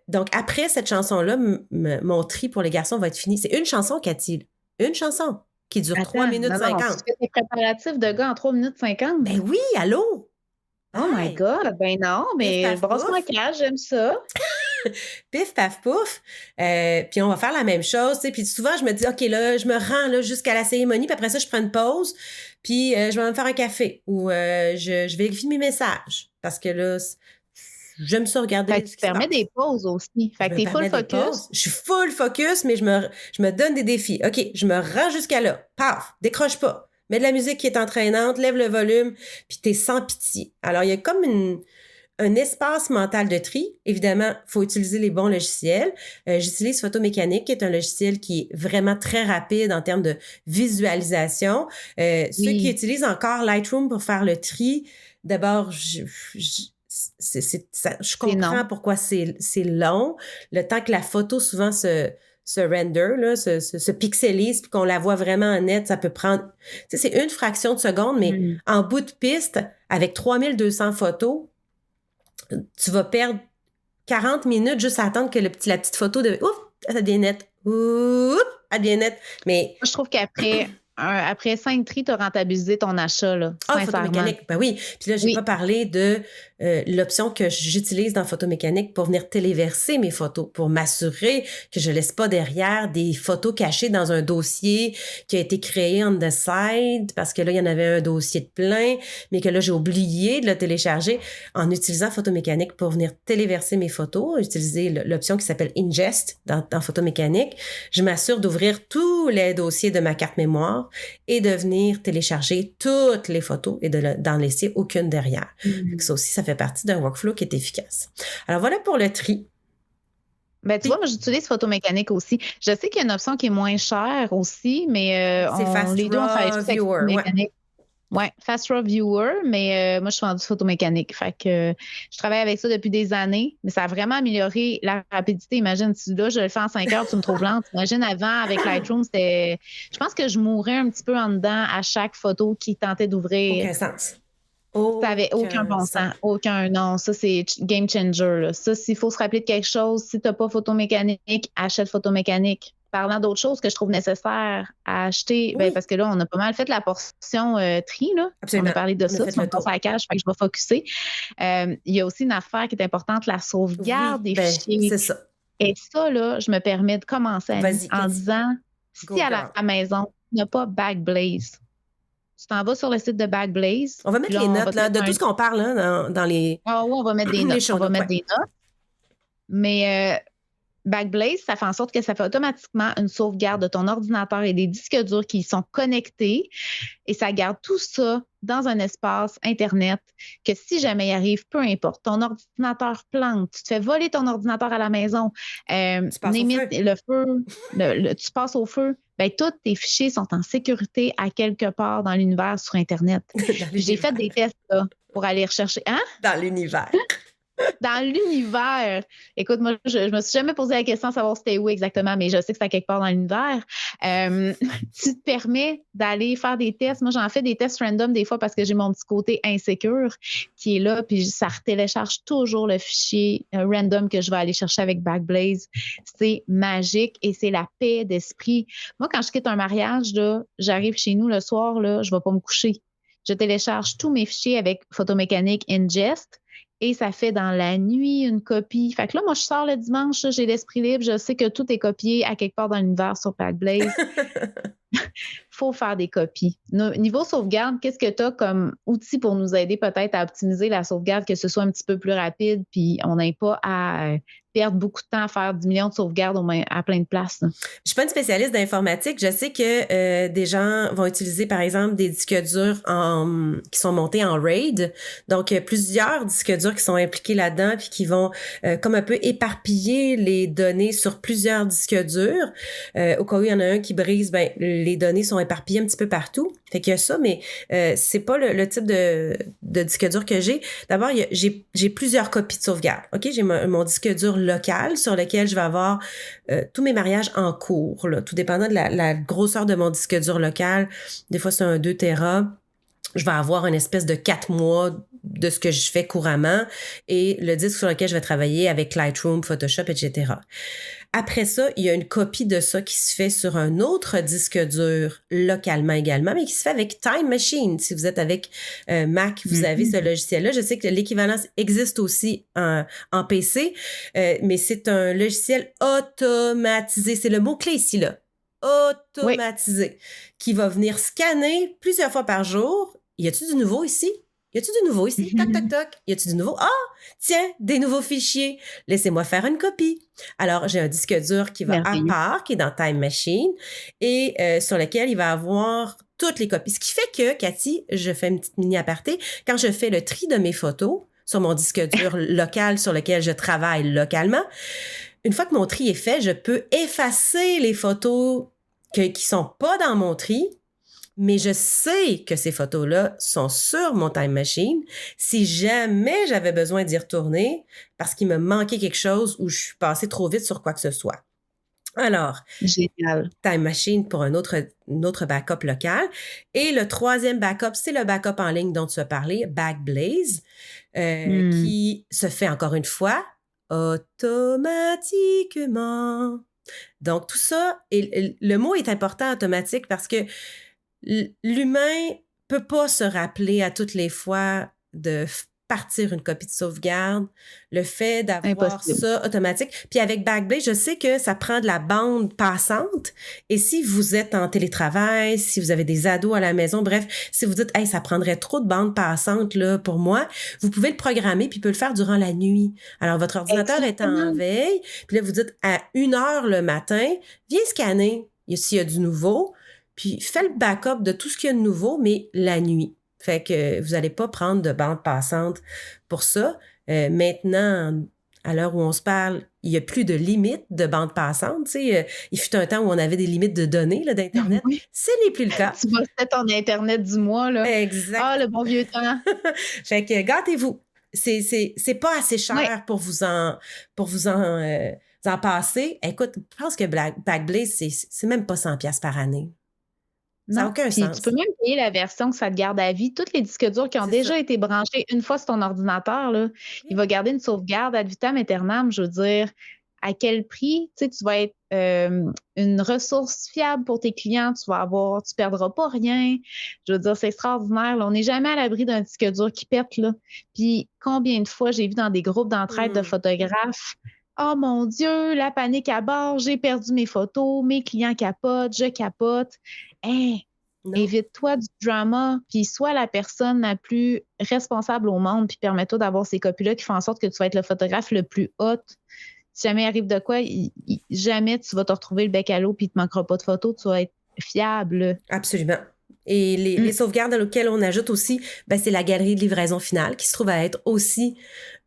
Donc, après cette chanson-là, mon tri pour les garçons va être fini. C'est une chanson, Cathy. Une chanson qui dure 3 minutes 50. Tu fais tes préparatifs de gars en 3 minutes 50? Ben oui, allô? Oh my God! Ben non, mais brosse-moi cash, j'aime ça. Pif, paf, pouf. Puis on va faire la même chose, tu sais. Puis souvent, je me dis, OK, là, je me rends là, jusqu'à la cérémonie, puis après ça, je prends une pause, puis je vais me faire un café ou je vais écrire mes messages parce que là, j'aime ça regarder. Fait que tu te permets des pauses aussi. Fait que t'es full focus. Je suis full focus, mais je me donne des défis. OK, je me rends jusqu'à là. Paf, décroche pas. Mets de la musique qui est entraînante, lève le volume, puis t'es sans pitié. Alors, il y a comme un espace mental de tri. Évidemment, il faut utiliser les bons logiciels. J'utilise Photomécanique, qui est un logiciel qui est vraiment très rapide en termes de visualisation. Ceux qui utilisent encore Lightroom pour faire le tri, d'abord, je comprends pourquoi c'est long. Le temps que la photo, souvent, se render, là, se pixelise, puis qu'on la voit vraiment en net, ça peut prendre... Tu sais, c'est une fraction de seconde, mais en bout de piste, avec 3200 photos, tu vas perdre 40 minutes juste à attendre que la petite photo de... Ouf, ça devient net. Ouf, ça devient net. Mais... Moi, je trouve après 5 tris, tu as rentabilisé ton achat, là. Photomécanique, ben oui. Puis là, j'ai pas parlé de l'option que j'utilise dans Photomécanique pour venir téléverser mes photos, pour m'assurer que je laisse pas derrière des photos cachées dans un dossier qui a été créé on the side, parce que là, il y en avait un dossier de plein, mais que là, j'ai oublié de le télécharger. En utilisant Photomécanique pour venir téléverser mes photos, utiliser l'option qui s'appelle Ingest dans Photomécanique, je m'assure d'ouvrir tous les dossiers de ma carte mémoire et de venir télécharger toutes les photos et d'en laisser aucune derrière. Ça aussi, ça fait partie d'un workflow qui est efficace. Alors voilà pour le tri. Ben, tu vois, moi, j'utilise Photomécanique aussi. Je sais qu'il y a une option qui est moins chère aussi, mais les deux, on travaille avec Photomécanique. Ouais, Fast Raw Viewer, mais moi, je suis vendue Photomécanique. Fait que je travaille avec ça depuis des années, mais ça a vraiment amélioré la rapidité. Imagine, si là, je le fais en 5 heures, tu me trouves lente. Imagine, avant, avec Lightroom, c'était... Je pense que je mourrais un petit peu en dedans à chaque photo qui tentait d'ouvrir. Aucun sens. Ça n'avait aucun bon sens. Aucun, non. Ça, c'est game changer, là. Ça, s'il faut se rappeler de quelque chose, si tu n'as pas Photomécanique, achète Photomécanique. Parlant d'autres choses que je trouve nécessaires à acheter, ben, parce que là, on a pas mal fait la portion tri, là. Absolument. On a parlé de ça, on passe à la cage, fait que je vais focusser. Il y a aussi une affaire qui est importante, la sauvegarde des fichiers. C'est ça. Et ça, là, je me permets de commencer en disant, si à la maison, tu n'as pas Backblaze, tu t'en vas sur le site de Backblaze. On va mettre les notes, là, de tout ce qu'on parle, là, dans les... Ah oui, on va mettre des notes. On va mettre des notes. Mais... Backblaze, ça fait en sorte que ça fait automatiquement une sauvegarde de ton ordinateur et des disques durs qui sont connectés et ça garde tout ça dans un espace Internet que si jamais il arrive, peu importe, ton ordinateur plante, tu te fais voler ton ordinateur à la maison, le feu, tu passes au feu, ben tous tes fichiers sont en sécurité à quelque part dans l'univers sur Internet. J'ai fait des tests là, pour aller rechercher. Hein? Dans l'univers. dans l'univers. Écoute, moi, je me suis jamais posé la question de savoir c'était où exactement, mais je sais que c'est à quelque part dans l'univers. Tu te permets d'aller faire des tests. Moi, j'en fais des tests random des fois parce que j'ai mon petit côté insécure qui est là, puis ça télécharge toujours le fichier random que je vais aller chercher avec Backblaze. C'est magique et c'est la paix d'esprit. Moi, quand je quitte un mariage, là, j'arrive chez nous le soir, là, je ne vais pas me coucher. Je télécharge tous mes fichiers avec Photomécanique Ingest et ça fait dans la nuit une copie. Fait que là, moi, je sors le dimanche, là, j'ai l'esprit libre, je sais que tout est copié à quelque part dans l'univers sur Backblaze. Faut faire des copies. Niveau sauvegarde, qu'est-ce que tu as comme outil pour nous aider peut-être à optimiser la sauvegarde, que ce soit un petit peu plus rapide, puis on n'ait pas à perdre beaucoup de temps à faire 10 millions de sauvegardes à plein de places? Là. Je suis pas une spécialiste d'informatique. Je sais que des gens vont utiliser, par exemple, des disques durs qui sont montés en RAID. Donc, plusieurs disques durs qui sont impliqués là-dedans puis qui vont comme un peu éparpiller les données sur plusieurs disques durs. Au cas où il y en a un qui brise, ben les données sont éparpillées un petit peu partout. Fait qu'il y a ça, mais c'est pas le type de disque dur que j'ai. D'abord, j'ai plusieurs copies de sauvegarde. OK? J'ai mon disque dur local sur lequel je vais avoir tous mes mariages en cours, là, tout dépendant de la grosseur de mon disque dur local. Des fois, c'est un 2 Tera. Je vais avoir une espèce de 4 mois de ce que je fais couramment et le disque sur lequel je vais travailler avec Lightroom, Photoshop, etc. Après ça, il y a une copie de ça qui se fait sur un autre disque dur localement également, mais qui se fait avec Time Machine. Si vous êtes avec Mac, vous avez ce logiciel-là. Je sais que l'équivalence existe aussi en PC, mais c'est un logiciel automatisé. C'est le mot-clé ici, là. Automatisé, qui va venir scanner plusieurs fois par jour. Y a-tu du nouveau ici? Y a-tu du nouveau ici? Toc, toc, toc. Y a-tu du nouveau? Ah! Tiens, des nouveaux fichiers. Laissez-moi faire une copie. Alors, j'ai un disque dur qui va à part, qui est dans Time Machine, et sur lequel il va avoir toutes les copies. Ce qui fait que, Cathy, je fais une petite mini aparté, quand je fais le tri de mes photos sur mon disque dur local sur lequel je travaille localement, une fois que mon tri est fait, je peux effacer les photos qui sont pas dans mon tri, mais je sais que ces photos-là sont sur mon Time Machine. Si jamais j'avais besoin d'y retourner parce qu'il me manquait quelque chose ou je suis passée trop vite sur quoi que ce soit. Alors, génial. Time Machine pour un autre backup local. Et le troisième backup, c'est le backup en ligne dont tu as parlé, Backblaze, qui se fait encore une fois automatiquement. Donc, tout ça, et le mot est important, automatique, parce que l'humain peut pas se rappeler à toutes les fois de partir une copie de sauvegarde, le fait d'avoir ça automatique. Puis avec Backblaze, je sais que ça prend de la bande passante. Et si vous êtes en télétravail, si vous avez des ados à la maison, bref, si vous dites « Hey, ça prendrait trop de bande passante là, pour moi », vous pouvez le programmer puis il peut le faire durant la nuit. Alors, votre ordinateur est en veille, puis là, vous dites à 1h le matin, viens scanner s'il y a du nouveau, puis fais le backup de tout ce qu'il y a de nouveau, mais la nuit. Fait que vous n'allez pas prendre de bande passante pour ça. Maintenant, à l'heure où on se parle, il n'y a plus de limite de bande passante. Tu sais, il fut un temps où on avait des limites de données là, d'Internet. Oui. Ce n'est plus le cas. Tu vas faire ton Internet du mois. Là. Exact. Ah, le bon vieux temps. Fait que gâtez-vous. C'est pas assez cher pour vous en passer. Écoute, je pense que Backblaze, c'est même pas 100$ par année. Ça n'a aucun sens. Tu peux même payer la version que ça te garde à vie. Tous les disques durs qui ont déjà été branchés une fois sur ton ordinateur, là, il va garder une sauvegarde ad vitam aeternam. Je veux dire, à quel prix? Tu sais, tu vas être une ressource fiable pour tes clients. Tu perdras pas rien. Je veux dire, c'est extraordinaire. Là. On n'est jamais à l'abri d'un disque dur qui pète. Là. Puis combien de fois j'ai vu dans des groupes d'entraide de photographes, oh mon Dieu, la panique à bord, j'ai perdu mes photos, mes clients capotent, je capote. Hey, évite-toi du drama, puis sois la personne la plus responsable au monde, puis permets-toi d'avoir ces copies-là qui font en sorte que tu vas être le photographe le plus hot. Si jamais il arrive de quoi, jamais tu vas te retrouver le bec à l'eau, puis il ne te manquera pas de photos, tu vas être fiable. Absolument. Et les sauvegardes auxquelles on ajoute aussi, c'est la galerie de livraison finale qui se trouve à être aussi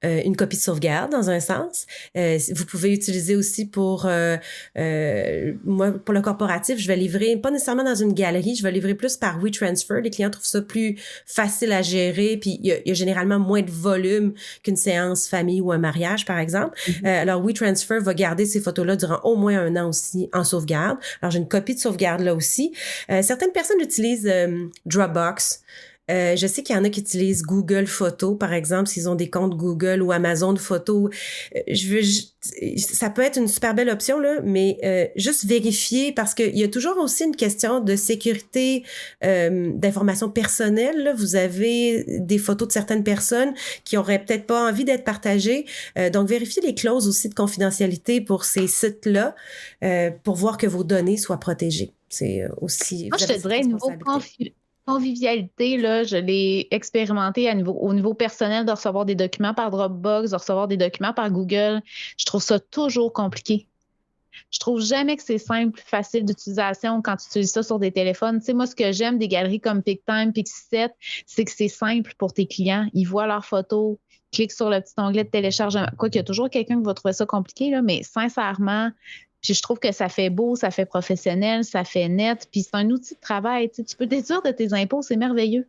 une copie de sauvegarde dans un sens. Vous pouvez utiliser aussi pour moi, pour le corporatif, je vais livrer pas nécessairement dans une galerie, je vais livrer plus par WeTransfer. Les clients trouvent ça plus facile à gérer, puis il y a généralement moins de volume qu'une séance famille ou un mariage, par exemple. Alors WeTransfer va garder ces photos-là durant au moins 1 an aussi en sauvegarde. Alors j'ai une copie de sauvegarde là aussi. Certaines personnes utilisent Dropbox. Je sais qu'il y en a qui utilisent Google Photos, par exemple, s'ils ont des comptes Google ou Amazon Photos. Ça peut être une super belle option, là, mais juste vérifier parce qu'il y a toujours aussi une question de sécurité d'informations personnelles. Là. Vous avez des photos de certaines personnes qui auraient peut-être pas envie d'être partagées. Donc, vérifiez les clauses aussi de confidentialité pour ces sites-là pour voir que vos données soient protégées. C'est aussi... Moi, je te dirais, niveau convivialité, là, je l'ai expérimenté au niveau personnel de recevoir des documents par Dropbox, de recevoir des documents par Google. Je trouve ça toujours compliqué. Je trouve jamais que c'est simple, facile d'utilisation quand tu utilises ça sur des téléphones. Tu sais, moi, ce que j'aime des galeries comme PicTime, Pixie7, c'est que c'est simple pour tes clients. Ils voient leurs photos, cliquent sur le petit onglet de téléchargement. Quoi qu'il y a toujours quelqu'un qui va trouver ça compliqué, là, mais sincèrement, puis je trouve que ça fait beau, ça fait professionnel, ça fait net, puis c'est un outil de travail. Tu peux déduire de tes impôts, c'est merveilleux.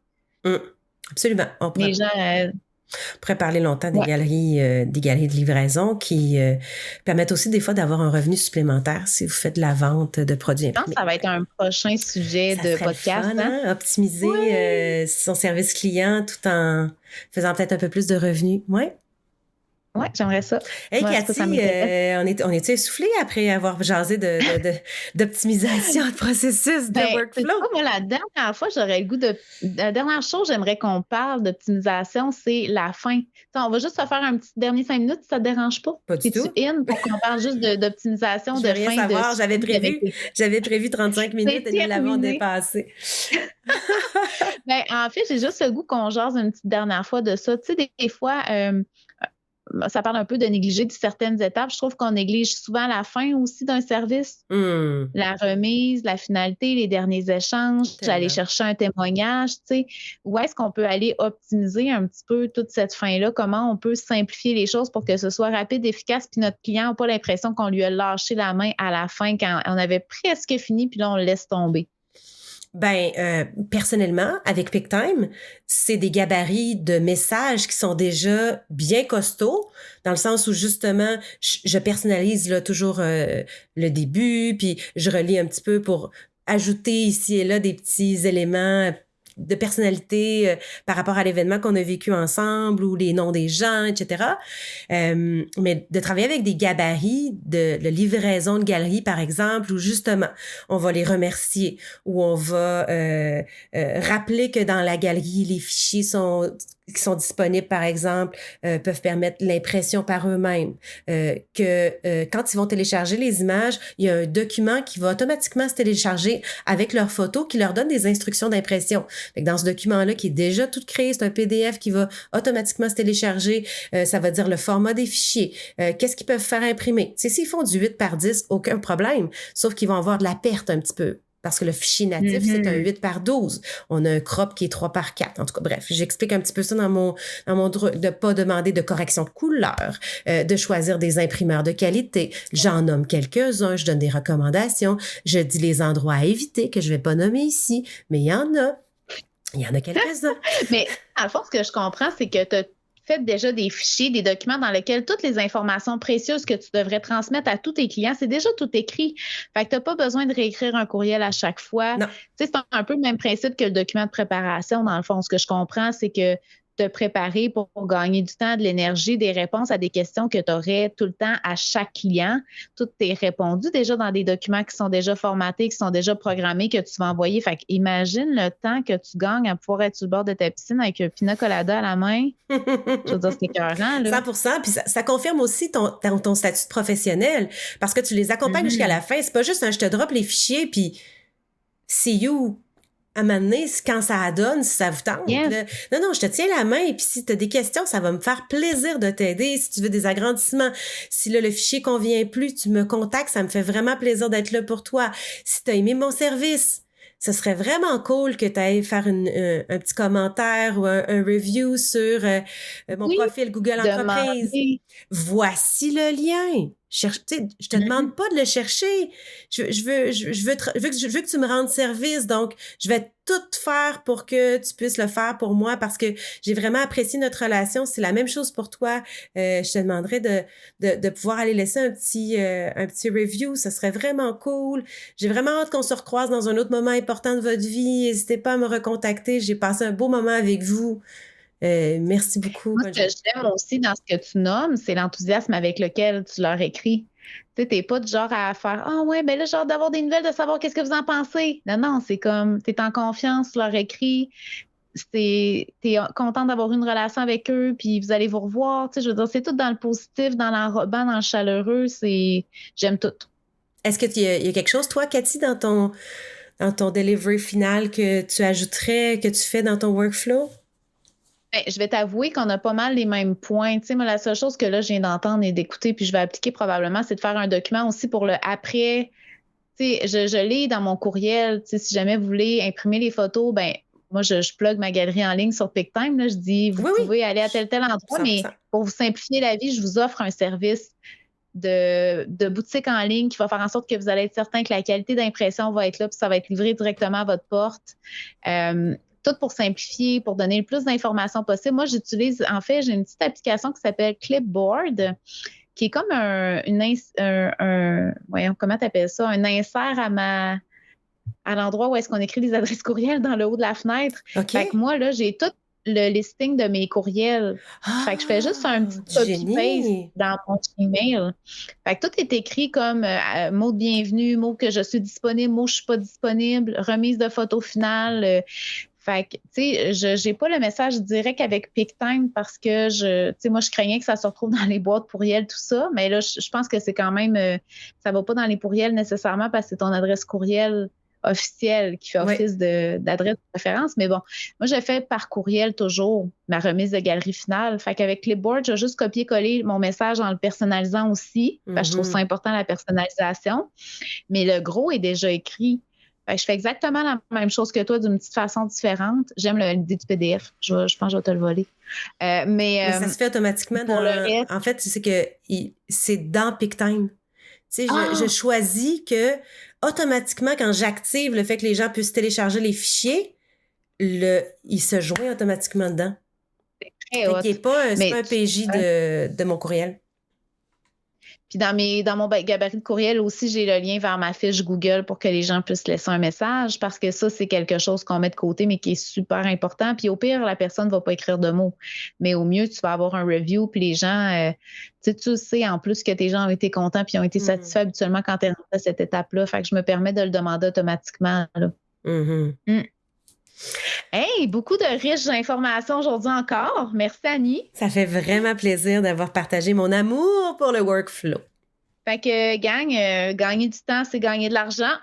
Absolument. Les gens... On pourrait parler longtemps des galeries de livraison qui permettent aussi des fois d'avoir un revenu supplémentaire si vous faites de la vente de produits imprimés. Je pense que ça va être un prochain sujet de podcast. Le fun, hein? Optimiser son service client tout en faisant peut-être un peu plus de revenus. Ouais. Oui, j'aimerais ça. Hey, Cathy, on est essoufflés après avoir jasé d'optimisation de processus de workflow? Moi, la dernière chose j'aimerais qu'on parle d'optimisation, c'est la fin. On va juste se faire un petit dernier 5 minutes, si ça ne te dérange pas. Pas du tout. Es-tu in pour qu'on parle juste d'optimisation de fin? Je veux rien savoir. J'avais prévu 35 minutes et nous l'avons dépassé. En fait, j'ai juste le goût qu'on jase une petite dernière fois de ça. Tu sais, des fois... ça parle un peu de négliger certaines étapes. Je trouve qu'on néglige souvent la fin aussi d'un service. La remise, la finalité, les derniers échanges, aller chercher un témoignage, tu sais. Où est-ce qu'on peut aller optimiser un petit peu toute cette fin-là? Comment on peut simplifier les choses pour que ce soit rapide, efficace, puis notre client n'a pas l'impression qu'on lui a lâché la main à la fin quand on avait presque fini, puis là, on le laisse tomber. Personnellement, avec PicTime, c'est des gabarits de messages qui sont déjà bien costauds, dans le sens où justement, je personnalise là toujours le début, puis je relis un petit peu pour ajouter ici et là des petits éléments de personnalité par rapport à l'événement qu'on a vécu ensemble ou les noms des gens, etc. Mais de travailler avec des gabarits de livraison de galeries, par exemple, où justement, on va les remercier, où on va rappeler que dans la galerie, les fichiers qui sont disponibles, par exemple, peuvent permettre l'impression par eux-mêmes. Quand ils vont télécharger les images, il y a un document qui va automatiquement se télécharger avec leurs photos qui leur donne des instructions d'impression. Fait que dans ce document-là, qui est déjà tout créé, c'est un PDF qui va automatiquement se télécharger. Ça va dire le format des fichiers. Qu'est-ce qu'ils peuvent faire imprimer? S'ils font du 8x10, aucun problème. Sauf qu'ils vont avoir de la perte un petit peu. Parce que le fichier natif, c'est un 8x12. On a un crop qui est 3x4. En tout cas, bref, j'explique un petit peu ça dans mon de pas demander de correction de couleur, de choisir des imprimeurs de qualité. J'en nomme quelques-uns, je donne des recommandations, je dis les endroits à éviter que je vais pas nommer ici, mais il y en a. Il y en a quelques-uns. Mais à le fond, ce que je comprends, c'est que tu as fait déjà des fichiers, des documents dans lesquels toutes les informations précieuses que tu devrais transmettre à tous tes clients, c'est déjà tout écrit. Fait que tu n'as pas besoin de réécrire un courriel à chaque fois. Tu sais, c'est un peu le même principe que le document de préparation. Dans le fond, ce que je comprends, c'est que te préparer pour gagner du temps, de l'énergie, des réponses à des questions que tu aurais tout le temps à chaque client. Tout est répondu déjà dans des documents qui sont déjà formatés, qui sont déjà programmés, que tu vas envoyer. Fait que imagine le temps que tu gagnes à pouvoir être sur le bord de ta piscine avec un pina colada à la main. Je veux dire, c'est écœurant, là. 100%. Puis ça confirme aussi ton statut de professionnel parce que tu les accompagnes jusqu'à la fin. C'est pas juste un je te drop les fichiers puis see you. À un moment donné, quand ça donne, si ça vous tente. Là. Non, je te tiens la main et puis si tu as des questions, ça va me faire plaisir de t'aider. Si tu veux des agrandissements, si là, le fichier convient plus, tu me contactes, ça me fait vraiment plaisir d'être là pour toi. Si tu as aimé mon service, ce serait vraiment cool que tu ailles faire un petit commentaire ou un review sur mon Oui, profil Google Entreprise. demander. Voici le lien. Cherche, tu sais, je te demande pas de le chercher. Je veux que tu me rendes service. Donc, je vais tout faire pour que tu puisses le faire pour moi parce que j'ai vraiment apprécié notre relation. C'est la même chose pour toi. Je te demanderais de pouvoir aller laisser un petit review. Ça serait vraiment cool. J'ai vraiment hâte qu'on se recroise dans un autre moment important de votre vie. N'hésitez pas à me recontacter. J'ai passé un beau moment avec vous. Merci beaucoup. Moi, Bonne ce que journée. j'aime aussi dans ce que tu nommes, c'est l'enthousiasme avec lequel tu leur écris. Tu sais, t'es pas du genre à faire ah ouais, ben là, j'ai hâte d'avoir des nouvelles, de savoir qu'est-ce que vous en pensez. Non, non, c'est comme t'es en confiance, tu leur écris, t'es content d'avoir une relation avec eux, puis vous allez vous revoir. Tu sais, je veux dire, c'est tout dans le positif, dans l'enrobant, dans le chaleureux. J'aime tout. Est-ce que il y a quelque chose, toi, Cathy, dans ton delivery final que tu ajouterais, que tu fais dans ton workflow? Ben, je vais t'avouer qu'on a pas mal les mêmes points. Tu sais, moi, la seule chose que là, je viens d'entendre et d'écouter, puis je vais appliquer probablement, c'est de faire un document aussi pour le après. Tu sais, je lis dans mon courriel, tu sais, si jamais vous voulez imprimer les photos, ben moi, je plug ma galerie en ligne sur PicTime. Là, je dis, vous Oui, oui. pouvez aller à tel endroit, mais 100%. pour vous simplifier la vie, je vous offre un service de boutique en ligne qui va faire en sorte que vous allez être certain que la qualité d'impression va être là, puis ça va être livré directement à votre porte. Tout pour simplifier, pour donner le plus d'informations possible. Moi, en fait, j'ai une petite application qui s'appelle Clipboard, qui est comme voyons, comment tu appelles ça, un insert à l'endroit où est-ce qu'on écrit les adresses courriels dans le haut de la fenêtre. OK. Fait que moi, là, j'ai tout le listing de mes courriels. Fait que je fais juste un petit Du copy-paste génie! dans mon email. Fait que tout est écrit comme mot de bienvenue, mot que je suis disponible, mot je suis pas disponible, remise de photo finale. Fait que, tu sais, j'ai pas le message direct avec PicTime parce que tu sais, moi, je craignais que ça se retrouve dans les boîtes courriels, tout ça. Mais là, je pense que c'est quand même, ça va pas dans les courriels nécessairement parce que c'est ton adresse courriel officielle qui fait Oui. office d'adresse de référence. Mais bon, moi, je fais par courriel toujours ma remise de galerie finale. Fait qu'avec Clipboard, j'ai juste copié-collé mon message en le personnalisant aussi. Parce que je trouve ça important, la personnalisation. Mais le gros est déjà écrit. Fait que je fais exactement la même chose que toi d'une petite façon différente. J'aime l'idée du PDF. Je pense que je vais te le voler. Mais ça se fait automatiquement pour le reste. En fait, c'est que c'est dans PicTime. Tu sais, je choisis que automatiquement, quand j'active le fait que les gens puissent télécharger les fichiers, il se joint automatiquement dedans. C'est très Fait hot. qu'il n'est pas, c'est pas un PJ de mon courriel. Puis dans mon gabarit de courriel aussi, j'ai le lien vers ma fiche Google pour que les gens puissent laisser un message parce que ça, c'est quelque chose qu'on met de côté, mais qui est super important. Puis au pire, la personne ne va pas écrire de mots. Mais au mieux, tu vas avoir un review, puis les gens, tu sais en plus que tes gens ont été contents puis ont été satisfaits habituellement quand tu es rentré à cette étape-là. Fait que je me permets de le demander automatiquement. Là. Hey, beaucoup de riches informations aujourd'hui encore. Merci, Annie. Ça fait vraiment plaisir d'avoir partagé mon amour pour le workflow. Fait que, gang, gagner du temps, c'est gagner de l'argent.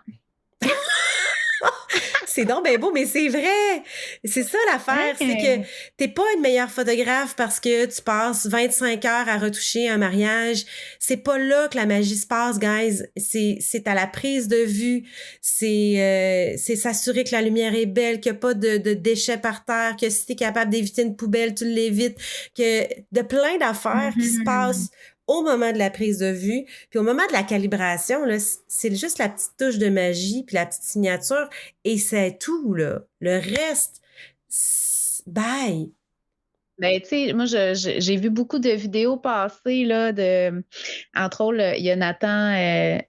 C'est donc bien beau, mais c'est vrai. C'est ça l'affaire, c'est que t'es pas une meilleure photographe parce que tu passes 25 heures à retoucher un mariage. C'est pas là que la magie se passe, guys. C'est à la prise de vue. C'est s'assurer que la lumière est belle, qu'il n'y a pas de déchets par terre, que si t'es capable d'éviter une poubelle, tu l'évites, que de plein d'affaires qui se passent au moment de la prise de vue, puis au moment de la calibration, là, c'est juste la petite touche de magie, puis la petite signature, et c'est tout, là. Le reste, bye! Ben, tu sais, moi, j'ai vu beaucoup de vidéos passer, là, entre autres, il y a Nathan,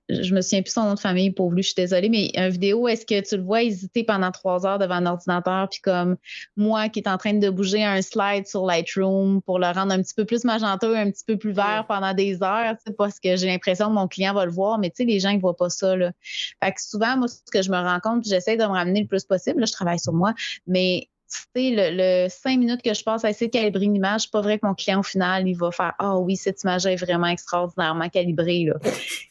je me souviens plus son nom de famille, pauvre lui, je suis désolée, mais une vidéo, est-ce que tu le vois hésiter pendant 3 heures devant un ordinateur, puis comme moi qui est en train de bouger un slide sur Lightroom pour le rendre un petit peu plus magenteux, un petit peu plus vert pendant des heures, tu sais, parce que j'ai l'impression que mon client va le voir, mais tu sais, les gens, ils voient pas ça, là. Fait que souvent, moi, ce que je me rends compte, puis j'essaie de me ramener le plus possible, là, je travaille sur moi, mais tu sais, le 5 minutes que je passe à essayer de calibrer une image, c'est pas vrai que mon client, au final, il va faire « Ah oui, cette image est vraiment extraordinairement calibrée. » là.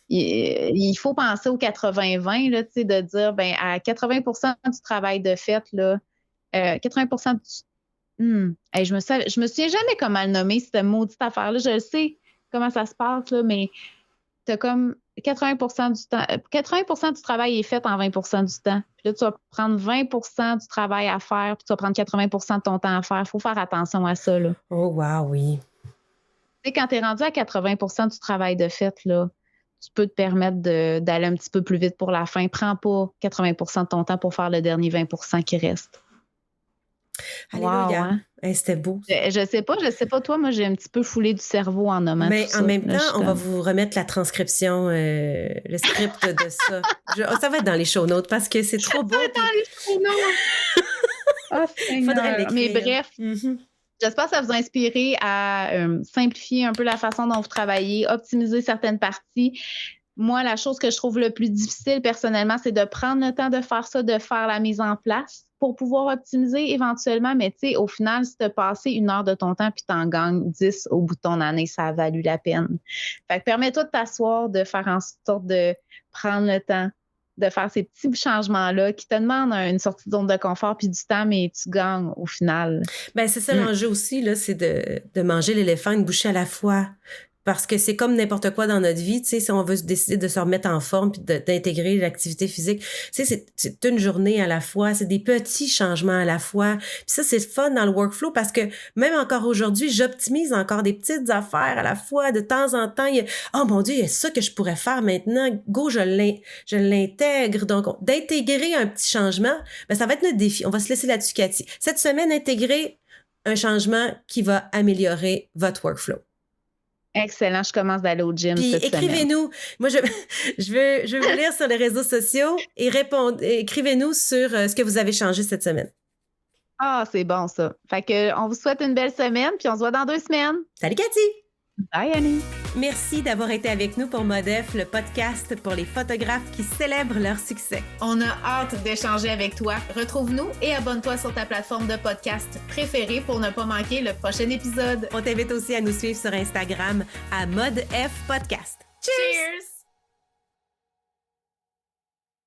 Il faut penser au 80-20, là, tu sais, de dire, ben à 80% du travail de fait, là, 80% du... Hey, je me souviens jamais comment le nommer, cette maudite affaire-là. Je sais comment ça se passe, là, mais t'as comme 80% du temps, 80% du travail est fait en 20% du temps. Puis là, tu vas prendre 20% du travail à faire, puis tu vas prendre 80% de ton temps à faire. Il faut faire attention à ça, là. Oh, wow, oui. Tu sais, quand tu es rendu à 80% du travail de fait, là, tu peux te permettre d'aller un petit peu plus vite pour la fin. Prends pas 80% de ton temps pour faire le dernier 20% qui reste. Alléluia. Wow, hein? C'était beau. Je sais pas, toi, moi, j'ai un petit peu foulé du cerveau en nommant Mais tout ça. en même Là, temps, on va vous remettre la transcription, le script de ça. Ça va être dans les show notes parce que c'est trop beau. Ça va être dans les show notes. Oh, Faudrait l'écrire. Mais bref, j'espère que ça vous a inspiré à simplifier un peu la façon dont vous travaillez, optimiser certaines parties. Moi, la chose que je trouve le plus difficile personnellement, c'est de prendre le temps de faire ça, de faire la mise en place pour pouvoir optimiser éventuellement. Mais tu sais, au final, si tu as passé 1 heure de ton temps puis tu en gagnes 10 au bout de ton année, ça a valu la peine. Fait que permets-toi de t'asseoir, de faire en sorte de prendre le temps de faire ces petits changements-là qui te demandent une sortie de zone de confort puis du temps, mais tu gagnes au final. Ben c'est ça l'enjeu aussi, là, c'est de manger l'éléphant une bouchée à la fois. Parce que c'est comme n'importe quoi dans notre vie, tu sais, si on veut décider de se remettre en forme puis d'intégrer l'activité physique, tu sais, c'est une journée à la fois, c'est des petits changements à la fois. Puis ça, c'est fun dans le workflow parce que même encore aujourd'hui, j'optimise encore des petites affaires à la fois. De temps en temps, oh mon Dieu, il y a ça que je pourrais faire maintenant. Go, je l'intègre. Donc, d'intégrer un petit changement, ben ça va être notre défi. On va se laisser là-dessus, Cathy. Cette semaine, intégrer un changement qui va améliorer votre workflow. Excellent, je commence d'aller au gym. Puis écrivez-nous. Moi, je veux vous lire sur les réseaux sociaux et écrivez-nous sur ce que vous avez changé cette semaine. Ah, c'est bon ça. Fait que on vous souhaite une belle semaine, puis on se voit dans 2 semaines. Salut Cathy! Bye Annie! Merci d'avoir été avec nous pour Modef, le podcast pour les photographes qui célèbrent leur succès. On a hâte d'échanger avec toi. Retrouve-nous et abonne-toi sur ta plateforme de podcast préférée pour ne pas manquer le prochain épisode. On t'invite aussi à nous suivre sur Instagram à ModF Podcast. Cheers!